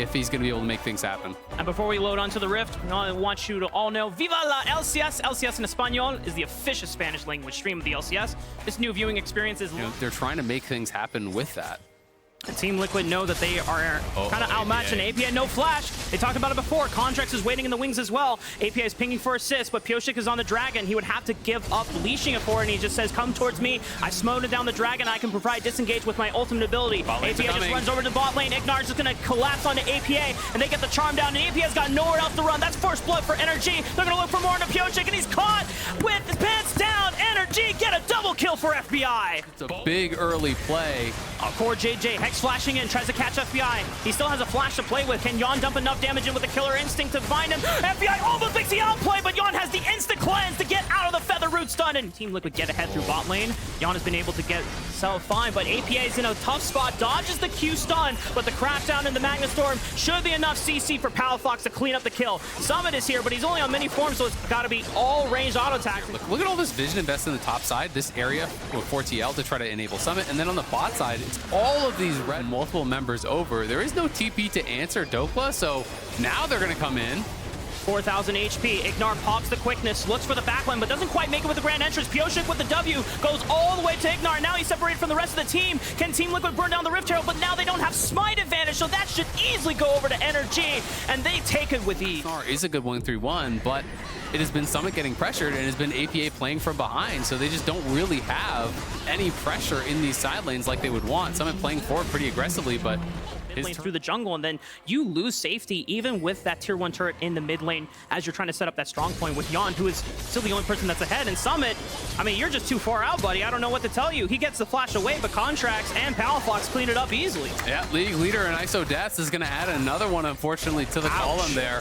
if he's going to be able to make things happen. And before we load onto the Rift, I want you to all know, Viva la LCS! LCS in Espanol is the official Spanish language stream of the LCS. This new viewing experience is... They're trying to make things happen with that. And Team Liquid know that they are kind of outmatched, and APA no flash. They talked about it before. Contracts is waiting in the wings as well. APA is pinging for assist, but Pioshik is on the Dragon. He would have to give up leashing it for it, and he just says, come towards me. I smote it down the Dragon. I can provide disengage with my ultimate ability. APA just runs over to bot lane. Ignar is just going to collapse onto APA, and they get the charm down, and APA's got nowhere else to run. That's first blood for NRG. They're going to look for more into Pioshik, and he's caught with his pants down. NRG get a double kill for FBI. It's a big early play. Core JJ, Hex flashing in, tries to catch FBI. He still has a flash to play with. Can Yon dump enough damage in with the killer instinct to find him? FBI almost thinks he outplay, but Yon has the instant cleanse to get out of the Feather Root stun, and Team Liquid get ahead through bot lane. Yon has been able to get himself fine, but APA is in a tough spot, dodges the Q stun, but the crackdown in the Magna Storm should be enough CC for Palafox to clean up the kill. Summit is here, but he's only on mini form, so it's got to be all range auto attack. Look at all this vision invested in the top side, this area with 4TL to try to enable Summit, and then on the bot side, it's all of these red multiple members over. There is no TP to answer Dokla, so now they're going to come in. 4,000 HP. Ignar pops the quickness, looks for the backline, but doesn't quite make it with the grand entrance. Pioshik with the W goes all the way to Ignar. Now he's separated from the rest of the team. Can Team Liquid burn down the Rift Herald? But now they don't have smite advantage, so that should easily go over to NRG, and they take it with ease. Ignar is a good 1-3-1, but it has been Summit getting pressured, and it has been APA playing from behind, so they just don't really have any pressure in these side lanes like they would want. Summit playing forward pretty aggressively, but mid lane through the jungle, and then you lose safety even with that tier 1 turret in the mid lane as you're trying to set up that strong point with Yon, who is still the only person that's ahead. And Summit, I mean, you're just too far out, buddy. I don't know what to tell you. He gets the flash away, but Contracts and Palafox clean it up easily. Yeah, League Leader and ISO Deaths is going to add another one, unfortunately, to the column there.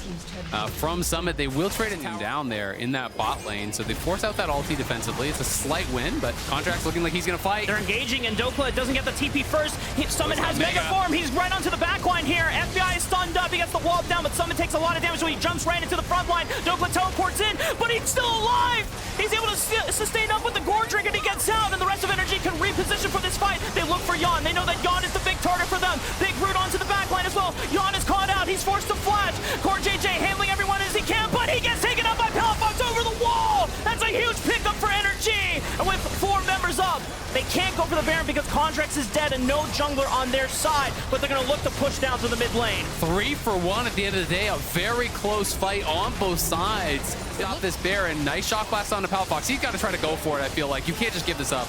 From Summit, they will trade it down there in that bot lane, so they force out that ulti defensively. It's a slight win, but Contracts looking like he's going to fight. They're engaging, and Dokla doesn't get the TP first. Summit has Mega Form. He's right onto the back line here. FBI is stunned up. He gets the wall down, but Summit takes a lot of damage, so he jumps right into the front line. Dokla teleports in, but he's still alive. He's able to sustain up with the Gore Drink, and he gets out, and the rest of NRG can reposition for this fight. They look for Yon. They know that Yon is the big target for them. Big root onto the back line as well. Yon is caught out. He's forced to flash. Core JJ handling everyone as he can, but he gets taken up by Palafox over the wall. That's a huge pickup for NRG. And with 4 members up, they can't go for the Baron because Contracts is dead and no jungler on their side, but they're going to look to push down to the mid lane. 3 for 1 at the end of the day. A very close fight on both sides. Got this Baron. Nice shock blast on the Palafox. He's got to try to go for it, I feel like. You can't just give this up.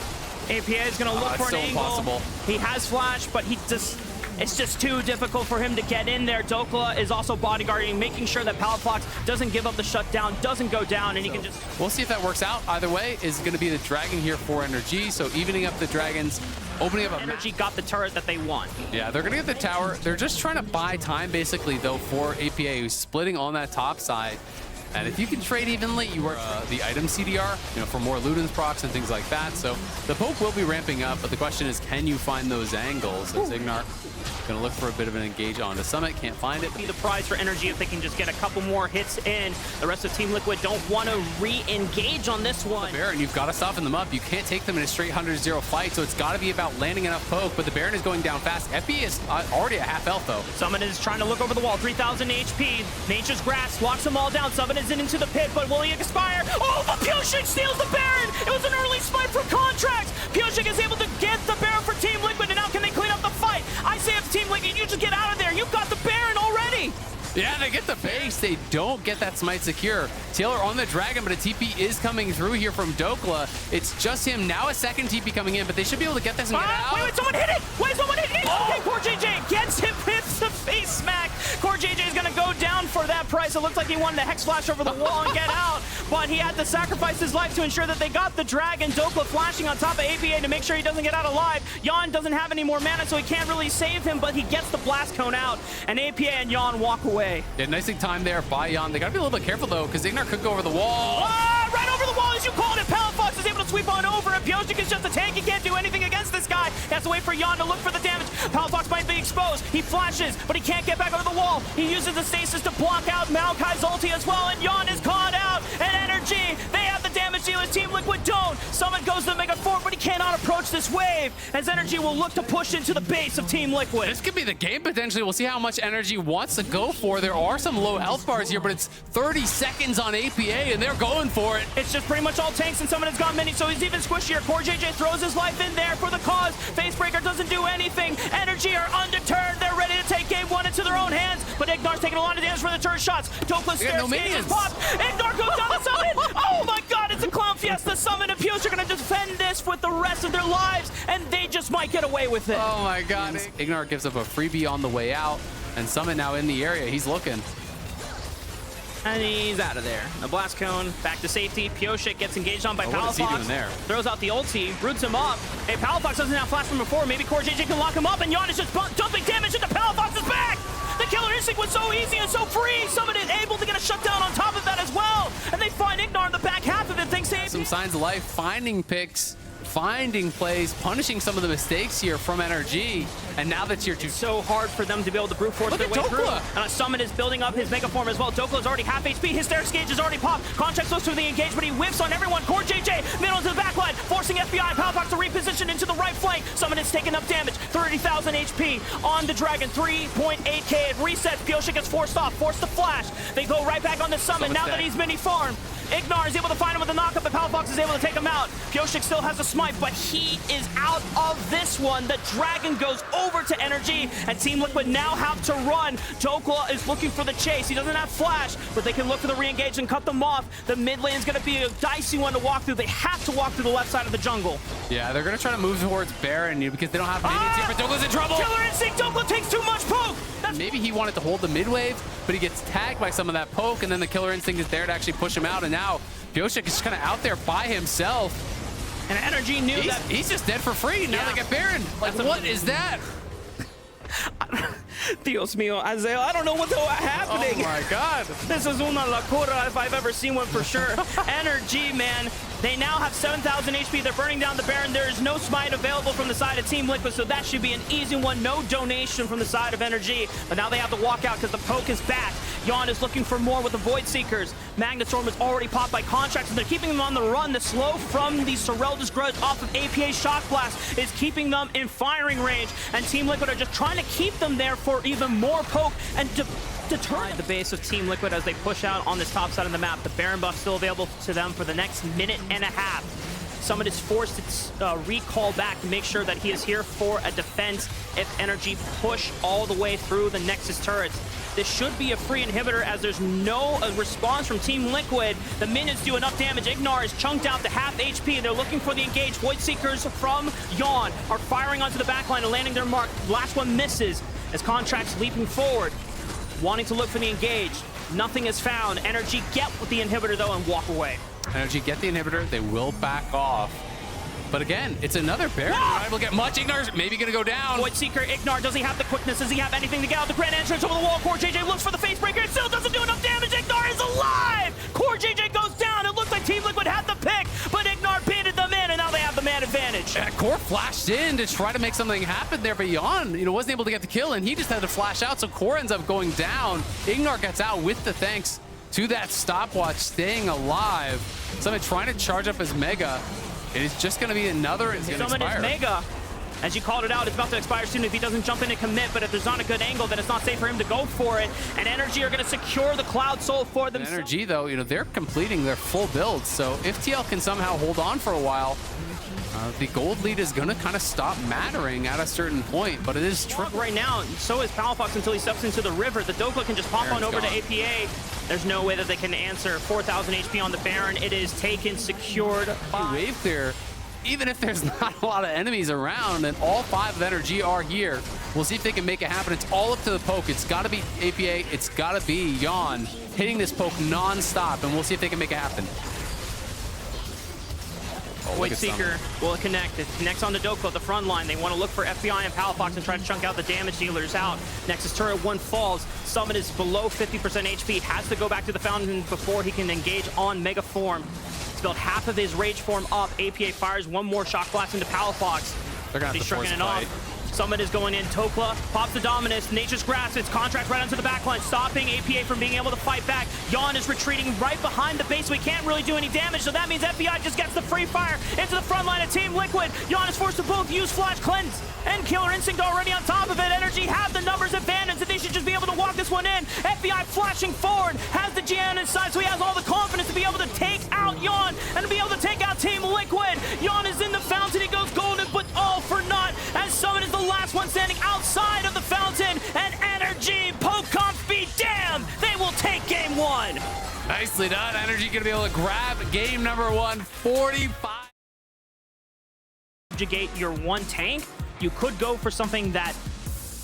APA is going to look for an angle. Impossible. He has flash, but it's just too difficult for him to get in there. Dokla is also bodyguarding, making sure that Palafox doesn't give up the shutdown, doesn't go down, and he can just... We'll see if that works out. Either way is going to be the Dragon here for NRG, so evening up the Dragons, opening up a... NRG got the turret that they want. Yeah, they're going to get the tower. They're just trying to buy time, basically, though, for APA, who's splitting on that top side. And if you can trade evenly, you work the item CDR, for more Luden's procs and things like that. So the poke will be ramping up, but the question is, can you find those angles? As Ignar going to look for a bit of an engage onto Summit, can't find it. Be the prize for NRG if they can just get a couple more hits in. The rest of Team Liquid don't want to re-engage on this one. The Baron, you've got to soften them up. You can't take them in a straight 100-0 fight, so it's got to be about landing enough poke, but the Baron is going down fast. FB is already a half health, though. Summit is trying to look over the wall. 3,000 HP. Nature's Grasp locks them all down. Summit is into the pit, but will he expire? Oh, but Pioshik steals the Baron! It was an early smite from Contracts! Pioshik is able to get the Baron for Team Liquid, and now can they clean up the fight? I say if Team Liquid, you just get out of there. You've got the Baron already! Yeah, they get the base. They don't get that smite secure. Taylor on the Dragon, but a TP is coming through here from Dokla. It's just him. Now a second TP coming in, but they should be able to get this and get out. Wait, someone hit it! Wait, someone hit it! Oh. Okay, Core JJ gets him with the face smack. Core JJ is going to go down for that price. It looks like he wanted to Hex Flash over the wall and get out, but he had to sacrifice his life to ensure that they got the Dragon. Dokla flashing on top of APA to make sure he doesn't get out alive. Yon doesn't have any more mana, so he can't really save him, but he gets the Blast Cone out, and APA and Yon walk away. Yeah, nicely timed there by Yon. They got to be a little bit careful, though, because Ignar could go over the wall. Right over the wall, as you called it. Palafox is able to sweep on over, and Pioshik is just a tank. He can't do anything against this guy. He has to wait for Yon to look for the damage. Palafox might be exposed. He flashes, but he can't get back over the wall. He uses the stasis to block out Maokai's ulti as well, and Yon is caught out. And NRG, they have the damage damage dealers. Team Liquid don't. Summon goes to the Mega Form, but he cannot approach this wave, as NRG will look to push into the base of Team Liquid. This could be the game potentially. We'll see how much NRG wants to go for. There are some low health bars here, but it's 30 seconds on APA, and they're going for it. It's just pretty much all tanks, and Summon has got many, so he's even squishier. CoreJJ throws his life in there for the cause. Facebreaker doesn't do anything. NRG are undeterred. They're ready to take game one into their own hands, but Ignar's taking a lot of damage for the turret shots. Dokla's stairs is popped. Ignar goes down the Summon. Oh my god, it's a Clown Fiesta. Summon and Fuse are going to defend this with the rest of their lives, and they just might get away with it. Oh my god. Ignar gives up a freebie on the way out, and Summon now in the area. He's looking. And he's out of there. The blast cone back to safety. Pioshik gets engaged on by Palafox. What is he doing there? Throws out the ulti, roots him up. Hey, Palafox doesn't have flash from before. Maybe CoreJJ can lock him up, and Yon is just dumping damage into Palafox's back. The killer instinct was so easy and so free. Summon is able to get a shutdown on top of that as well. And they find Ignar in the back half of it. Thanks to some signs of life, finding picks, finding plays, punishing some of the mistakes here from NRG. And now that you're so hard for them to be able to brute force their way through. And Summon is building up his Mega Form as well. Dokla's already half HP. His Hysterics gauge is already popped. Contract looks through the engage, but he whiffs on everyone. CoreJJ middle to the back line, forcing FBI and Palafox to reposition into the right flank. Summon is taking up damage. 30,000 HP on the Dragon. 3.8k. It resets. Pioshik gets forced off, forced to flash. They go right back on the Summon now that he's mini farmed. Ignar is able to find him with a knockup, but Palafox is able to take him out. Pioshik still has a smite, but he is out of this one. The Dragon goes over to NRG, and Team Liquid now have to run. Dokla is looking for the chase. He doesn't have flash, but they can look for the re-engage and cut them off. The mid lane is going to be a dicey one to walk through. They have to walk through the left side of the jungle. Yeah, they're going to try to move towards Baron because they don't have minions here, but Dokla's in trouble. Killer instinct. Dokla takes too much poke. Maybe he wanted to hold the mid wave, but he gets tagged by some of that poke, and then the killer instinct is there to actually push him out, and now Pioshik is kind of out there by himself. And NRG knew that he's just dead for free. Now they get Baron. Like, what is that? Dios mío, Azale, I don't know what's happening. Oh my god. This is una locura if I've ever seen one for sure. NRG, man, they now have 7,000 HP. They're burning down the Baron. There is no smite available from the side of Team Liquid, so that should be an easy one. No donation from the side of NRG. But now they have to walk out because the poke is back. Yon is looking for more with the Void Seekers. Magnet Storm is already popped by Contracts, and they're keeping them on the run. The slow from the Sorelda's Grudge off of APA Shock Blast is keeping them in firing range, and Team Liquid are just trying to keep them there for even more poke and deter the base of Team Liquid as they push out on this top side of the map. The Baron buff still available to them for the next minute and a half. Summon is forced to recall back to make sure that he is here for a defense if NRG push all the way through the Nexus turrets. This should be a free inhibitor as there's no response from Team Liquid. The minions do enough damage. Ignar is chunked out to half HP. They're looking for the engage. Void Seekers from Yon are firing onto the backline and landing their mark. Last one misses as Contracts leaping forward, wanting to look for the engage. Nothing is found. NRG get with the inhibitor though and walk away. NRG get the inhibitor. They will back off. But again, it's another Baron. Not able to get much. Ignar's maybe going to go down. Void Seeker, Ignar, does he have the quickness? Does he have anything to get out the grand entrance over the wall? CoreJJ looks for the Facebreaker. It still doesn't do enough damage. Ignar is alive. CoreJJ goes down. It looks like Team Liquid had the pick, but Ignar baited them in, and now they have the man advantage. Core flashed in to try to make something happen there, but Yon, wasn't able to get the kill, and he just had to flash out, so Core ends up going down. Ignar gets out with the thanks to that stopwatch, staying alive. Summit trying to charge up his Mega. It is just going to be another. It's going to expire. Summon is Mega. As you called it out, it's about to expire soon if he doesn't jump in and commit, but if there's not a good angle, then it's not safe for him to go for it. And NRG are going to secure the Cloud Soul for them. NRG, though, they're completing their full build, so if TL can somehow hold on for a while, the gold lead is going to kind of stop mattering at a certain point, but it is tricky. Right now, so is Palafox until he steps into the river. The Dokla can just pop Baron's on over gone. To APA. There's no way that they can answer. 4,000 HP on the Baron. It is taken, secured. Wave clear. Even if there's not a lot of enemies around and all 5 of NRG are here, we'll see if they can make it happen. It's all up to the poke. It's got to be APA. It's got to be Yon hitting this poke non-stop, and we'll see if they can make it happen. Void Seeker will connect. It connects on the Dokla, the front line. They want to look for FBI and Palafox and try to chunk out the damage dealers out. Nexus turret 1 falls. Summit is below 50% HP. Has to go back to the fountain before he can engage on Mega Form. He's built half of his Rage Form up. APA fires one more Shock Blast into Palafox. They're going to have to force it off. Summit is going in. Tokla pops the Dominus. Nature's Grasp. It's Contract right onto the backline, stopping APA from being able to fight back. Yawn is retreating right behind the base, so he can't really do any damage. So that means FBI just gets the free fire into the front line of Team Liquid. Yawn is forced to both use Flash Cleanse and Killer Instinct already on top of it. NRG have the numbers advantage, and they should just be able to walk this one in. FBI flashing forward, has the GN inside, so he has all the confidence to be able to take out Yawn and to be able to take out Team Liquid. Yawn is in the fountain, he goes golden, but all for naught, as Summit is the last one standing outside of the fountain, and NRG, Pocomp be damned, they will take game one. Nicely done. NRG going to be able to grab game number 1, 45. Gate your one tank, you could go for something that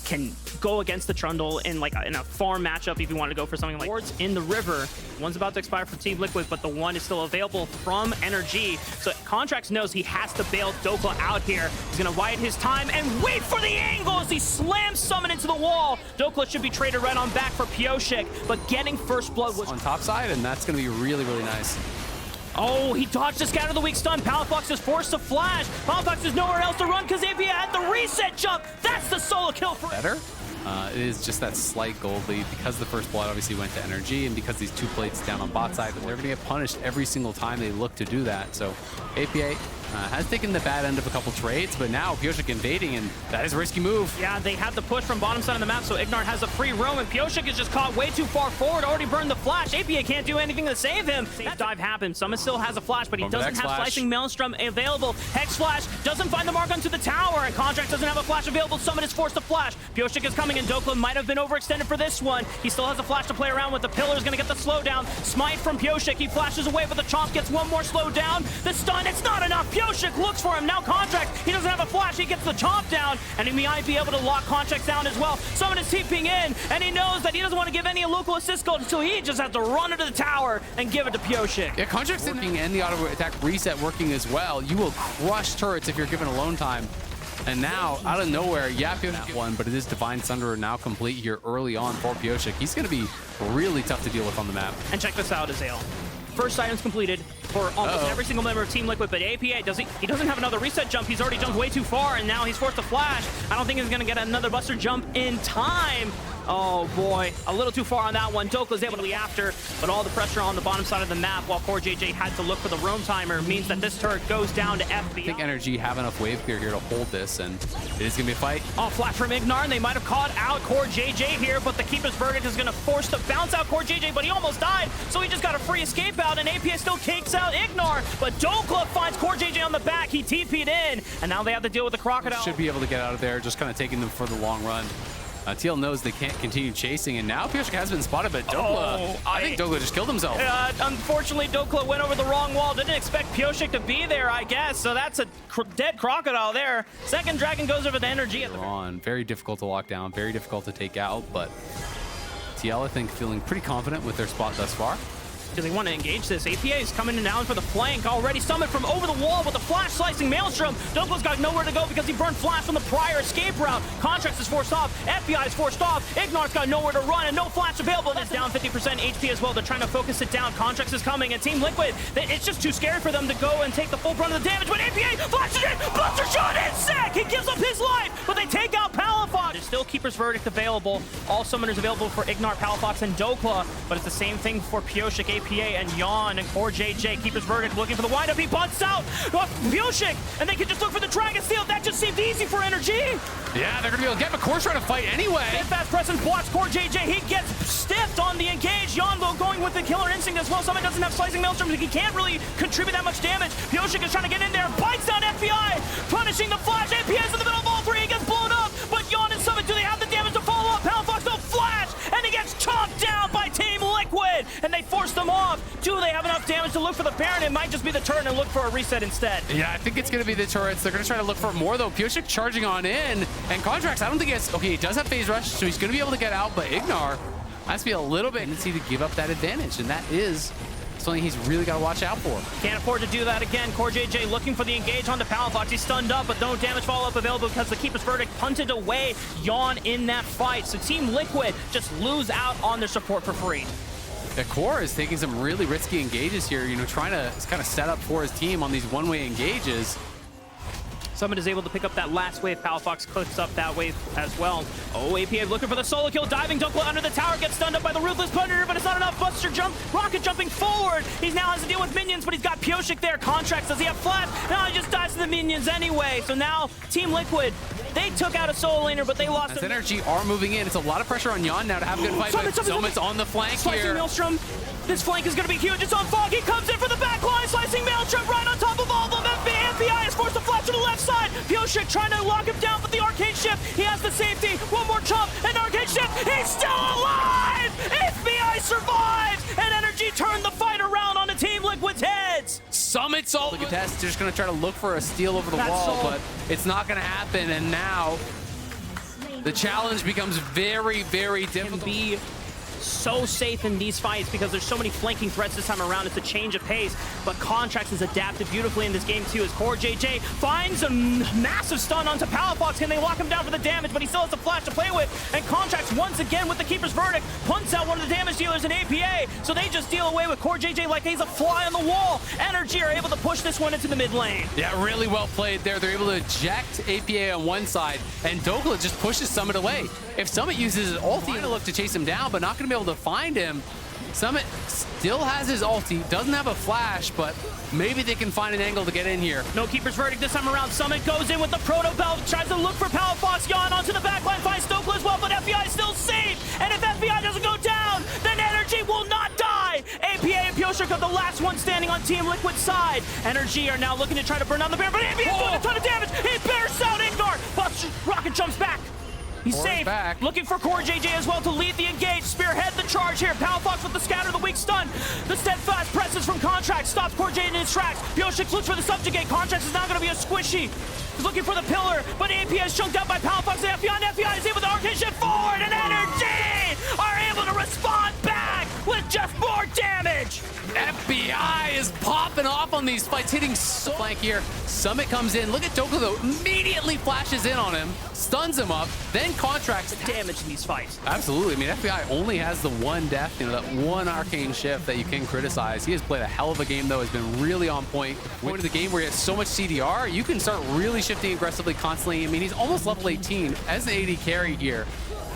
can go against the Trundle in in a farm matchup if you want to go for something like Wards in the river. One's about to expire for Team Liquid, but the one is still available from NRG. So Contracts knows he has to bail Dokla out here. He's going to bide his time and wait for the angle as he slams Summon into the wall. Dokla should be traded right on back for Pioshik, but getting first blood was on top side, and that's going to be really, really nice. Oh, he dodged the scatter the weak stun. Palafox is forced to flash. Palafox has nowhere else to run because APA had the reset jump. That's the solo kill for better. It is just that slight gold lead because the first blood obviously went to NRG, and because these 2 plates down on bot side, they're going to get punished every single time they look to do that. So APA has taken the bad end of a couple trades, but now Pioshik invading, and that is a risky move. Yeah, they have the push from bottom side of the map, so Ignart has a free roam, and Pioshik is just caught way too far forward, already burned the flash. APA can't do anything to save him. That dive happens. Summit still has a flash, but he doesn't have Slicing Maelstrom available. Hex Flash doesn't find the mark onto the tower, and Contract doesn't have a flash available. Summit is forced to flash. Pioshik is coming, and Dokla might have been overextended for this one. He still has a flash to play around with. The Pillar is going to get the slowdown. Smite from Pioshik. He flashes away, but the Chomp gets one more slowdown. The stun, it's not enough. Pioshik looks for him. Now Contract, he doesn't have a flash. He gets the Chomp down, and he might be able to lock Contract down as well. Someone is TPing in, and he knows that he doesn't want to give any local assist gold, so he just has to run into the tower and give it to Pioshik. Yeah, Contract's working and the auto attack reset working as well. You will crush turrets if you're given alone time. And now, out of nowhere, Pioshik that one, but it is Divine Sunderer now complete here early on for Pioshik. He's going to be really tough to deal with on the map. And check this out, Azale. First items completed for almost every single member of Team Liquid, but APA, he doesn't have another reset jump. He's already jumped way too far, and now he's forced to flash. I don't think he's going to get another Buster jump in time. Oh boy, a little too far on that one. Dokla's able to be after, but all the pressure on the bottom side of the map while Core JJ had to look for the roam timer means that this turret goes down to FBI. I think NRG have enough wave clear here to hold this, and it is going to be a fight. Oh, flash from Ignar, and they might have caught out Core JJ here, but the Keeper's Verdict is going to force to bounce out Core JJ, but he almost died, so he just got a free escape out, and APA still kicks out Ignar, but Dokla finds Core JJ on the back. He TP'd in, and now they have to deal with the Crocodile. Should be able to get out of there, just kind of taking them for the long run. TL knows they can't continue chasing, and now Pioshik has been spotted, but Dokla, I think Dokla just killed himself. Unfortunately, Dokla went over the wrong wall. Didn't expect Pioshik to be there, I guess, so that's a dead Crocodile there. Second Dragon goes over the NRG at the on. Very difficult to lock down, very difficult to take out, but TL, I think, feeling pretty confident with their spot thus far. Because they want to engage this. APA is coming down for the flank already. Summit from over the wall with a flash slicing Maelstrom. Dokla's got nowhere to go because he burned flash from the prior escape route. Contracts is forced off. FBI is forced off. Ignar's got nowhere to run and no flash available. It's down 50% HP as well. They're trying to focus it down. Contracts is coming, and Team Liquid, it's just too scary for them to go and take the full brunt of the damage. But APA flashes in. Buster shot in sec. He gives up his life, but they take out Palafox. There's still Keeper's Verdict available. All summoners available for Ignar, Palafox, and Dokla, but it's the same thing for Pioshik, APA, and Yawn, and Core JJ. Keeper's Verdict looking for the windup. He butts out Pioshik, and they can just look for the Dragon Steel. That just seemed easy for NRG. Yeah, they're going to be able to get McCore's trying to fight anyway. Fast presence blocks Core JJ. He gets stiffed on the engage. Yawn, though, going with the Killer Instinct as well. Summit doesn't have Slicing Maelstrom. He can't really contribute that much damage. Pioshik is trying to get in there. Bites down FBI, punishing the flash. APS in the middle of all three. He gets blown up, but Yawn and Summit, do they have the damage to follow up? Palafox, no flash, and he gets chopped down by Team Liquid, and they force them off. Do they have enough damage to look for the Baron? It might just be the turn and look for a reset instead. Yeah, I think it's going to be the turrets. They're going to try to look for more, though. Pioshik charging on in, and Contracts, I don't think he has... Okay, he does have Phase Rush, so he's going to be able to get out, but Ignar has to be a little bit tendency to give up that advantage, and that is something he's really got to watch out for. Can't afford to do that again. Core JJ looking for the engage onto Palafox. He's stunned up, but no damage follow-up available because the Keeper's Verdict punted away Yawn in that fight. So Team Liquid just lose out on their support for free. The Core is taking some really risky engages here, you know, trying to kind of set up for his team on these one-way engages. Summit is able to pick up that last wave. Palafox clips up that wave as well. Oh, APA looking for the solo kill. Diving Dunkle under the tower, gets stunned up by the Ruthless Predator, but it's not enough. Buster jump, Rocket jumping forward. He now has to deal with minions, but he's got Pioshik there. Contracts, does he have flash? No, he just dies to the minions anyway. So now Team Liquid, they took out a solo laner, but they lost. As NRG are moving in, it's a lot of pressure on Yon now to have a good fight, but Summit's on the flank Slicing here. Maelstrom. This flank is going to be huge. It's on Fog. He comes in for the back line. Slicing Maelstrom right on top of all of them. FBI is forced to flash to the left side. Pioshik trying to lock him down with the arcane shift. He has the safety. One more chop. An arcane shift. He's still alive. FBI survives. And NRG turned the fight around on the Team Liquid's heads. Summit's all look at that. They're just going to try to look for a steal over the wall, but it's not going to happen. And now the challenge becomes very, very difficult. Be so safe in these fights because there's so many flanking threats this time around. It's a change of pace, but Contracts has adapted beautifully in this game too as Core JJ finds a massive stun onto Palafox. Can they lock him down for the damage? But he still has a flash to play with, and Contracts once again with the Keeper's Verdict punts out one of the damage dealers in APA, so they just deal away with Core JJ like he's a fly on the wall. NRG are able to push this one into the mid lane. Yeah, really well played there. They're able to eject APA on one side, and Dokla just pushes Summit away. If Summit uses his ulti to look to chase him down, but not going to be able to find him, Summit still has his ulti, doesn't have a flash, but maybe they can find an angle to get in here. No Keeper's Verdict this time around. Summit goes in with the Proto Belt, tries to look for Palafox. Yon onto the backline, finds Stokely as well, but FBI is still safe. And if FBI doesn't go down, then NRG will not die. APA and Pioshik are the last one standing on Team Liquid's side. NRG are now looking to try to burn down the Baron, but APA is doing a ton of damage. He bursts out Ingvar. Buster Rocket jumps back. He's safe. Back. Looking for Core JJ as well to lead the engage. Spearhead the charge here. Palafox with the scatter, the weak stun. The steadfast presses from Contracts stops Core JJ in his tracks. Pioshik looks for the subjugate. Contracts is now going to be a squishy. He's looking for the pillar, but AP is chunked out by Palafox and FBI, and FBI is able to arcane shift forward, and NRG are able to respond back with just more damage. FBI is popping off on these fights, hitting so flank here. Summit comes in. Look at Dokla though, immediately flashes in on him, stuns him up, then Contracts Damage in these fights. Absolutely. I mean, FBI only has the one death, that one arcane shift that you can criticize. He has played a hell of a game though, has been really on point. Going to the game where he has so much CDR, you can start really shifting aggressively constantly. I mean, he's almost level 18 as an AD carry here.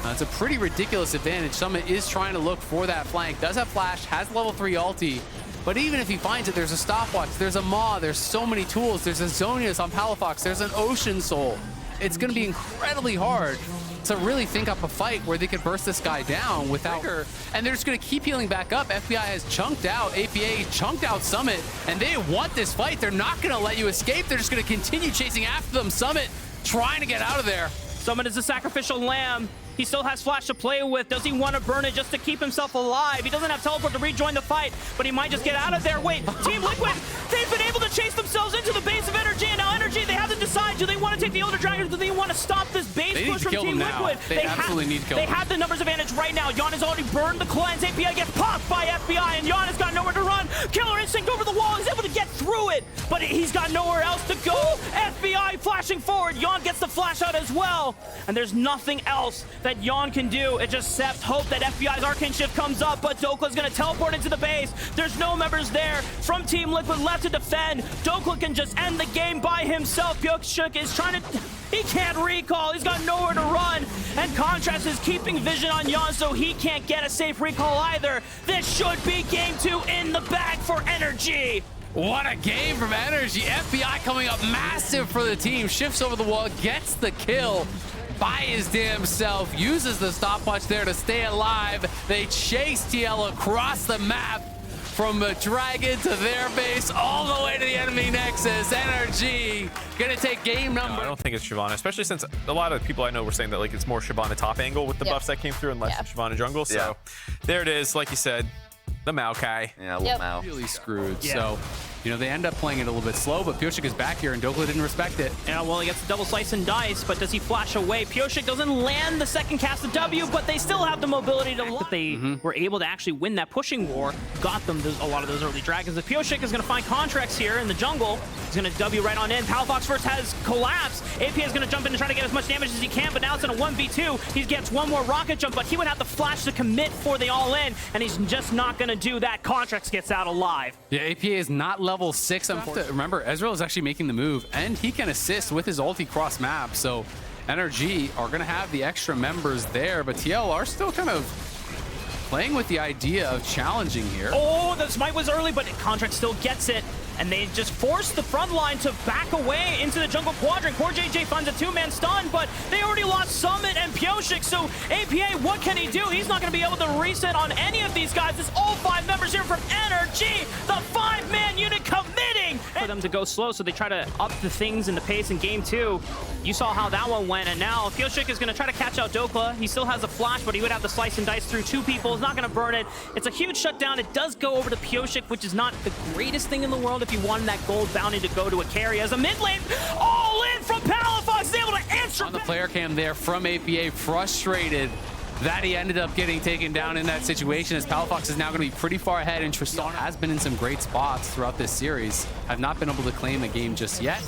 It's a pretty ridiculous advantage. Summit is trying to look for that flank. Does have flash, has level 3 ulti. But even if he finds it, there's a stopwatch, there's a Maw, there's so many tools. There's a Zonius on Palafox, there's an Ocean Soul. It's going to be incredibly hard to really think up a fight where they could burst this guy down without her. And they're just going to keep healing back up. FBI has chunked out APA, chunked out Summit, and they want this fight. They're not going to let you escape. They're just going to continue chasing after them. Summit trying to get out of there. Summit is a sacrificial lamb. He still has flash to play with. Does he want to burn it just to keep himself alive? He doesn't have teleport to rejoin the fight, but he might just get out of there. Wait, Team Liquid, they've been able to chase themselves into the base of NRG, and now NRG, they have to decide, do they want to take the Elder Dragon, or do they want to stop this base push from Team Liquid? They absolutely need to kill him. They have the numbers advantage right now. Yon has already burned the cleanse. API gets popped by FBI, and Yon has got nowhere to run. Killer Instinct over the wall. He's able to get through it, but he's got nowhere else to go. FBI flashing forward. Yon gets the flash out as well, and there's nothing else that Yon can do. It just hope that FBI's arcane shift comes up, but Dokla's gonna teleport into the base. There's no members there from Team Liquid left to defend. Dokla can just end the game by himself. Pioshik is trying to, he can't recall. He's got nowhere to run, and Contrast is keeping vision on Yon, so he can't get a safe recall either. This should be game 2 in the bag for NRG. What a game from NRG. FBI coming up massive for the team. Shifts over the wall, gets the kill by his damn self, uses the stopwatch there to stay alive. They chase TL across the map from the Dragon to their base, all the way to the enemy Nexus. NRG gonna take game number. No, I don't think it's Shyvana, especially since a lot of people I know were saying that like it's more Shyvana top angle with the buffs that came through and less than Shyvana jungle. So there it is, like you said, the Maokai. Yeah, little Mao. Really screwed. So, they end up playing it a little bit slow, but Pioshik is back here and Dokla didn't respect it. Yeah, well, he gets the double slice and dice, but does he flash away? Pioshik doesn't land the second cast of W, but they still have the mobility to lock. They were able to actually win that pushing war, got them a lot of those early dragons. If Pioshik is going to find Contracts here in the jungle, he's going to W right on in. Palafox first has collapse. AP is going to jump in and try to get as much damage as he can, but now it's in a 1v2. He gets one more rocket jump, but he would have to flash to commit for the all-in, and he's just not going to do that. Contracts gets out alive. Yeah, AP is not level level 6. Remember, Ezreal is actually making the move, and he can assist with his ulti cross map. So NRG are going to have the extra members there, but TL are still kind of playing with the idea of challenging here. Oh, the smite was early, but Contract still gets it. And they just force the front line to back away into the jungle quadrant. CoreJJ finds a 2-man stun, but they already lost Summit and Pyosik, so APA, what can he do? He's not going to be able to reset on any of these guys. It's all 5 members here from NRG, the 5-man unit committing! For them to go slow, so they try to up the things in the pace in game 2. You saw how that one went, and now Pyosik is going to try to catch out Dokla. He still has a flash, but he would have to slice and dice through 2 people. He's not going to burn it. It's a huge shutdown. It does go over to Pyosik, which is not the greatest thing in the world if you wanted that gold bounty to go to a carry. As a mid lane, all in from Palafox, is able to answer. On the player cam there from APA, frustrated that he ended up getting taken down in that situation, as Palafox is now going to be pretty far ahead, and Tristan has been in some great spots throughout this series. Have not been able to claim a game just yet.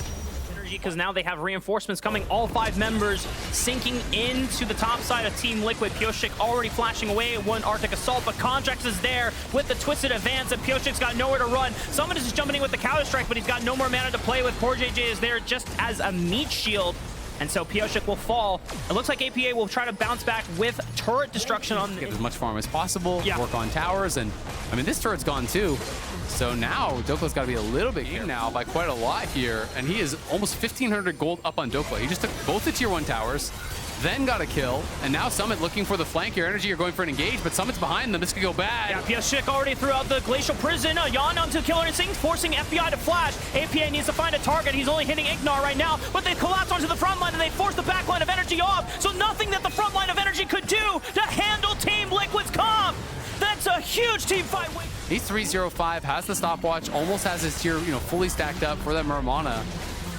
Because now they have reinforcements coming, all 5 members sinking into the top side of Team Liquid. Pyosik already flashing away at one Arctic Assault, but Contrax is there with the twisted advance, and Pyosik's got nowhere to run. Someone is just jumping in with the counter strike, but he's got no more mana to play with. CoreJJ is there just as a meat shield, and so Pyosik will fall. It looks like APA will try to bounce back with turret destruction on get as much farm as possible, yeah. Work on towers, and I mean, this turret's gone too. So now Dokla's got to be a little bit careful now by quite a lot here, and he is almost 1,500 gold up on Dokla. He just took both the tier 1 towers, then got a kill, and now Summit looking for the flank here. NRG are going for an engage, but Summit's behind them. This could go bad. Yeah, Pyosik already threw out the Glacial Prison. Yon onto Killer Instinct, forcing FBI to flash. APA needs to find a target. He's only hitting Ignar right now, but they collapse onto the front line, and they force the back line of NRG off, so nothing that the front line of NRG could do to handle Team Liquid's comp. That's a huge team fight. He's 3-0-5, has the stopwatch, almost has his tier, fully stacked up for that Muramana,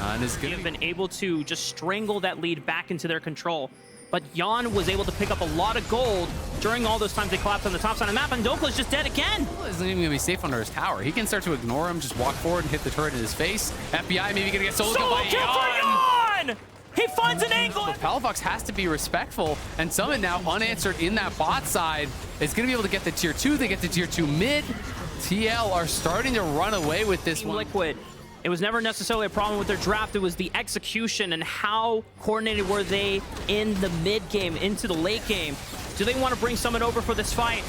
and is good. They've been able to just strangle that lead back into their control. But Jan was able to pick up a lot of gold during all those times they collapsed on the top side of the map, and Dokla's just dead again. Isn't even gonna be safe under his tower. He can start to ignore him, just walk forward and hit the turret in his face. FBI maybe gonna get solo kill by Jan! He finds an angle. Palafox has to be respectful, and Summit now unanswered in that bot side is going to be able to get the tier 2. They get the tier 2 mid. TL are starting to run away with this one. Liquid. It was never necessarily a problem with their draft. It was the execution and how coordinated were they in the mid game, into the late game. Do they want to bring Summit over for this fight?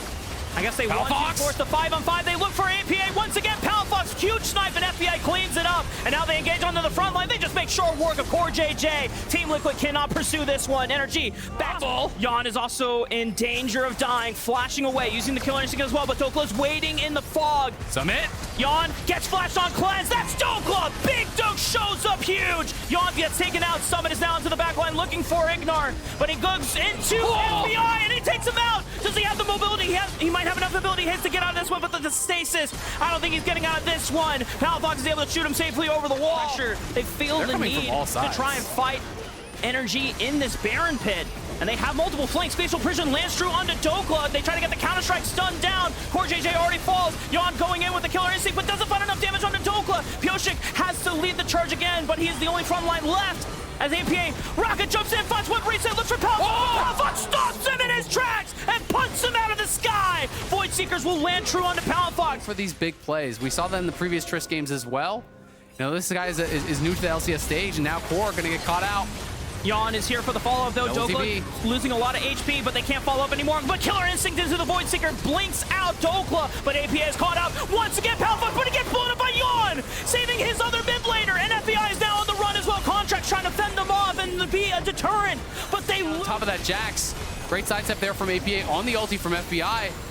I guess they want to force the 5-on-5. They look for APA once again. Palafox, huge snipe, and FBI cleans it up. And now they engage onto the front line. They just make short work of CoreJJ. Team Liquid cannot pursue this one. NRG, battle. Jan is also in danger of dying, flashing away, using the killer instinct as well, but Dokla's waiting in the fog. Summit. Jan gets flashed on Cleanse. That's Dokla. Big Doke shows up huge. Jan gets taken out. Summit is now into the back line looking for Ignar, but he goes into FBI and he takes him out. Does he have the mobility? He might have enough ability hits to get out of this one, but the stasis, I don't think he's getting out of this one. Palafox is able to shoot him safely over the wall. They feel the need to try and fight NRG in this Baron pit. And they have multiple flanks. Spatial Prison lands true onto Dokla. They try to get the counter-strike stunned down. CoreJJ already falls. Jan going in with the killer instinct, but doesn't find enough damage onto Dokla. Pyosik has to lead the charge again, but he is the only front line left. As APA, Rocket jumps in, finds one reset, looks for Palafox. Palafox stops him in his tracks and punts him out of the sky. Void Seekers will land true onto Palafox. For these big plays, we saw that in the previous Triss games as well. This guy is new to the LCS stage, and now Core are going to get caught out. Jan is here for the follow-up though. Dokla losing a lot of HP, but they can't follow up anymore. But Killer Instinct into the Void Seeker blinks out Dokla, but APA is caught up. Once again, Palafox, but he gets blown up by Jan, saving his other mid laner. And FBI is now on the run as well. Contract trying to fend them off and be a deterrent, but they on top of that, Jax. Great sidestep there from APA on the ulti from FBI.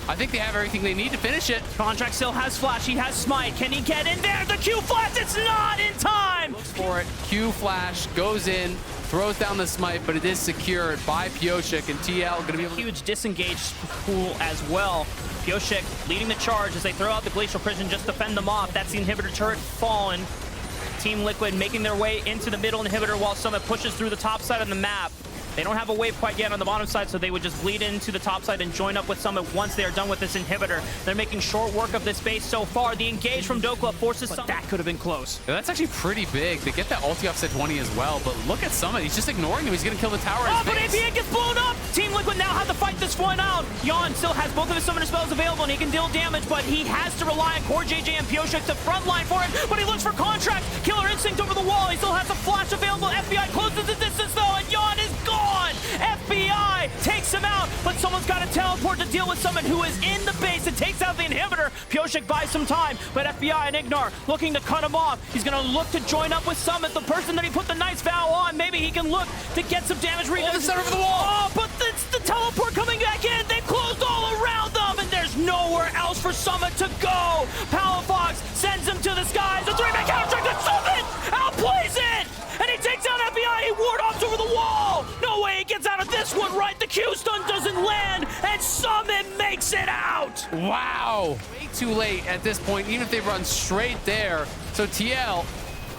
I think they have everything they need to finish it. Contract still has flash, he has smite. Can he get in there? The Q flash, it's not in time! Looks for it, Q flash, goes in, throws down the smite, but it is secured by Pyosik, and TL gonna be able to... Huge disengage pool as well. Pyosik leading the charge as they throw out the Glacial Prison just to fend them off. That's the inhibitor turret fallen. Team Liquid making their way into the middle inhibitor while Summit pushes through the top side of the map. They don't have a wave quite yet on the bottom side, so they would just bleed into the top side and join up with Summit once they are done with this inhibitor. They're making short work of this base so far. The engage from Dokla forces Summit. That could have been close. Yeah, that's actually pretty big. They get that ulti off set 20 as well, but look at Summit. He's just ignoring him. He's going to kill the tower. Oh, but APA gets blown up! Team Liquid now have to fight this one out. Yon still has both of his summoner spells available, and he can deal damage, but he has to rely on Core JJ and Pioshik to frontline for him, but he looks for Contract. Killer Instinct over the wall. He still has a flash available. FBI closes the distance, though, and Yon is gone! FBI takes him out, but someone's got to teleport to deal with someone who is in the base and takes out the inhibitor. Pioshik buys some time, but FBI and Ignar looking to cut him off. He's going to look to join up with Summit, the person that he put the Night's Vow on. Maybe he can look to get some damage. Oh, the center of the wall! Oh, but it's the teleport coming back in. They've closed all around them, and there's nowhere else for Summit to go. Palafox sends him to the skies. A 3-man counter-strike, and Summit outplays it! And he takes out FBI. He ward-offs over the wall. No way he gets out of this one, right? The Q-stun doesn't land, and Summit makes it out. Wow. Way too late at this point, even if they run straight there. So TL,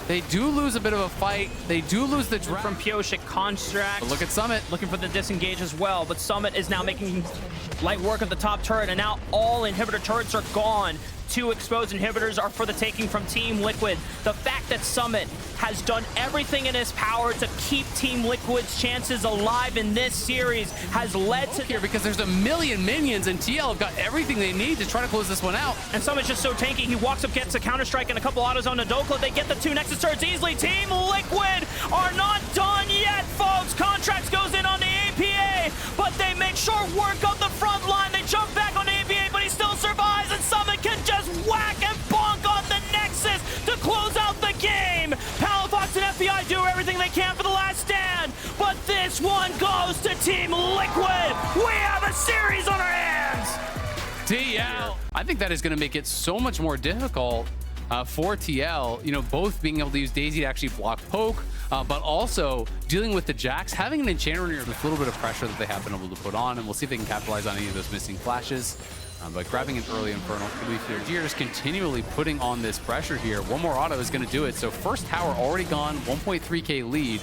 they do lose a bit of a fight. They do lose the From Pioshik, Contract. But look at Summit. Looking for the disengage as well, but Summit is now making light work of the top turret, and now all inhibitor turrets are gone. 2 exposed inhibitors are for the taking from Team Liquid. The fact that Summit has done everything in his power to keep Team Liquid's chances alive in this series has led to here because there's a million minions, and TL have got everything they need to try to close this one out. And Summit's just so tanky. He walks up, gets a counter-strike and a couple autos on Nadokla. They get the 2 Nexus turrets easily. Team Liquid are not done yet, folks. Contracts goes in on the APA, but they make short work of the front line. They jump back on the APA, but he still survives, and Summit can just whack and bonk on the Nexus to close out the game. Palafox and FBI do everything they can for the last stand, but this one goes to Team Liquid. We have a series on our hands. TL. I think that is going to make it so much more difficult for TL, you know, both being able to use Daisy to actually block poke, but also dealing with the Jax, having an enchanter in here with a little bit of pressure that they have been able to put on, and we'll see if they can capitalize on any of those missing flashes. But grabbing an early Infernal, NRG are just continually putting on this pressure here. One more auto is going to do it. So first tower already gone, 1.3k lead.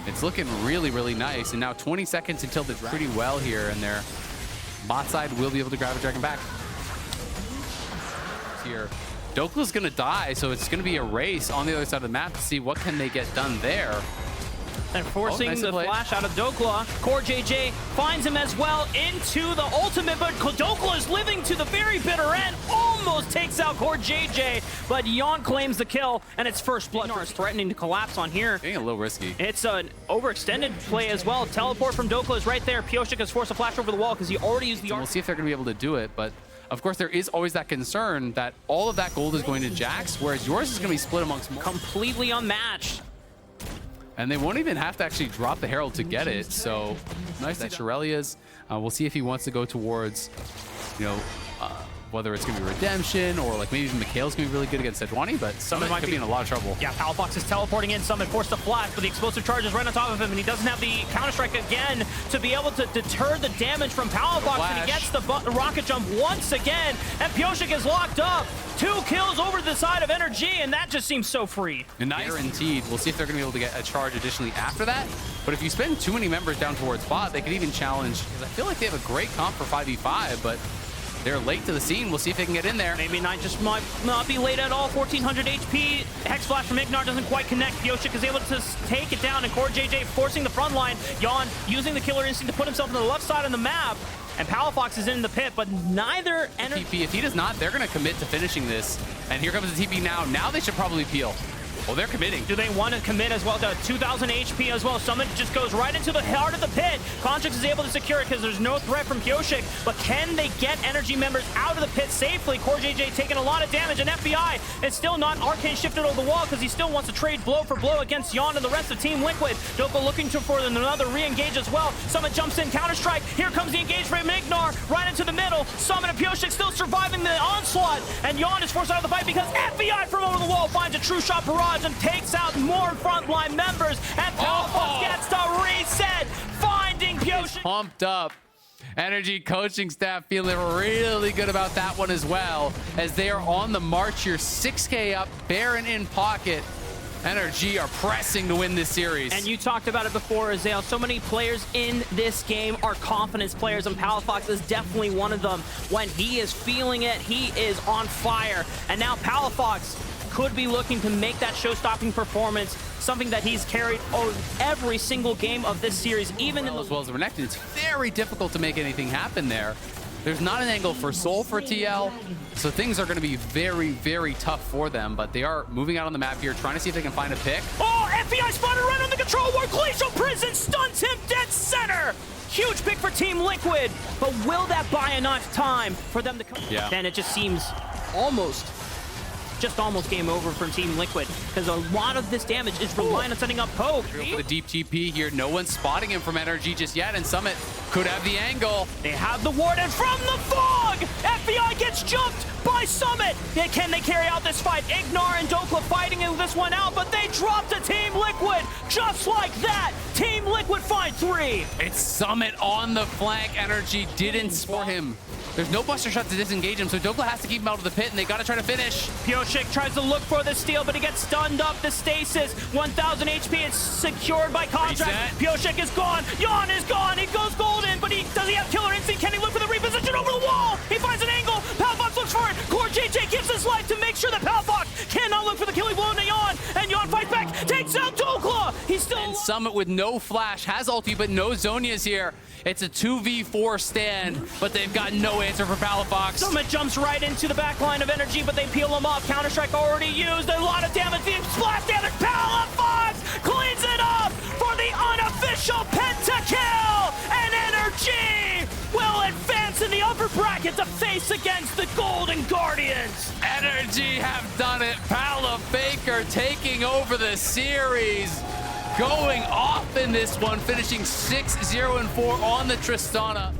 It's looking really, really nice. And now 20 seconds until the pretty well here, and their bot side will be able to grab a dragon back. Here, Dokla's going to die, so it's going to be a race on the other side of the map to see what can they get done there. And forcing the flash out of Dokla. Core JJ finds him as well into the ultimate, but Dokla is living to the very bitter end. Almost takes out Core JJ, but Yon claims the kill, and it's first blood. Is threatening to collapse on here. Getting a little risky. It's an overextended play as well. Teleport from Dokla is right there. Pioshik has forced a flash over the wall because he already used the so we'll see if they're going to be able to do it, but of course there is always that concern that all of that gold is going to Jax, whereas yours is going to be split amongst more. Completely unmatched. And they won't even have to actually drop the Herald to get it. So nice that Shirelia's. We'll see if he wants to go towards, you know, whether it's going to be Redemption or like maybe even Mikhail's going to be really good against Sejuani, but Summit might be in a lot of trouble. Yeah, Palafox is teleporting in. Summit forced a flash, but the explosive charge is right on top of him, and he doesn't have the counter-strike again to be able to deter the damage from Palafox, and he gets the rocket jump once again, and Pioshik is locked up. 2 kills over to the side of NRG, and that just seems so free. Guaranteed. We'll see if they're going to be able to get a charge additionally after that. But if you spend too many members down towards bot, they could even challenge, because I feel like they have a great comp for 5v5, but they're late to the scene. We'll see if they can get in there. Maybe Knight just might not be late at all. 1400 HP. Hex Flash from Ignar doesn't quite connect. Pioshik is able to take it down, and Core JJ forcing the front line. Yon using the Killer Instinct to put himself on the left side of the map. And Palafox is in the pit, but neither TP. If he does not, they're going to commit to finishing this. And here comes the TP now. Now they should probably peel. Well, they're committing. Do they want to commit as well to 2,000 HP as well? Summit just goes right into the heart of the pit. Contracts is able to secure it because there's no threat from Pioshik, but can they get NRG members out of the pit safely? Core JJ taking a lot of damage, and FBI is still not arcane shifted over the wall because he still wants to trade blow for blow against Yon and the rest of Team Liquid. Dokla looking for another re-engage as well. Summit jumps in, counter-strike. Here comes the engage from Ignar right into the middle. Summit and Pioshik still surviving the onslaught, and Yon is forced out of the fight because FBI from over the wall finds a true shot barrage and takes out more frontline members, and Palafox gets to reset, finding Pioshik. Pumped up. NRG coaching staff feeling really good about that one as well, as they are on the march here. 6k up, Baron in pocket. NRG are pressing to win this series. And you talked about it before, Azale. So many players in this game are confidence players, and Palafox is definitely one of them. When he is feeling it, he is on fire. And now Palafox could be looking to make that show-stopping performance, something that he's carried every single game of this series, even in the... As well as Renekton, it's very difficult to make anything happen there. There's not an angle for Soul for TL, so things are going to be very, very tough for them, but they are moving out on the map here, trying to see if they can find a pick. Oh, FBI spotted right on the control ward. Glacial Prison stuns him dead center. Huge pick for Team Liquid, but will that buy enough time for them to come? Yeah. Then it just seems almost game over for Team Liquid, because a lot of this damage is relying on setting up Poke. The deep TP here, no one's spotting him from NRG just yet, and Summit could have the angle. They have the ward, and from the fog, FBI gets jumped by Summit. Can they carry out this fight? Ignar and Dokla fighting this one out, but they dropped to Team Liquid just like that. Team Liquid find 3. It's Summit on the flank. NRG didn't spot him. There's no Buster Shot to disengage him, so Dokla has to keep him out of the pit, and they got to try to finish. Pioshik tries to look for the steal, but he gets stunned up. The stasis, 1,000 HP is secured by contract. Pioshik is gone. Yon is gone. He goes golden, but does he have killer instinct? Can he look for the reposition over the wall? He finds an angle. Palafox looks for it. Core JJ gives his life to make sure that Palafox cannot look for the killing blow into Yon, and Yon fights back, takes out Dokla. He's still and Summit with no flash, has ulti, but no Zhonya's here. It's a 2v4 stand, but they've got no answer for Palafox. Summit jumps right into the back line of NRG, but they peel him off. Counter-Strike already used. A lot of damage. The splash damage. Palafox cleans it up for the unofficial pentakill. And NRG will advance in the upper bracket to face against the Golden Guardians. NRG have done it. Palafaker taking over the series. Going off in this one, finishing 6-0-4 on the Tristana.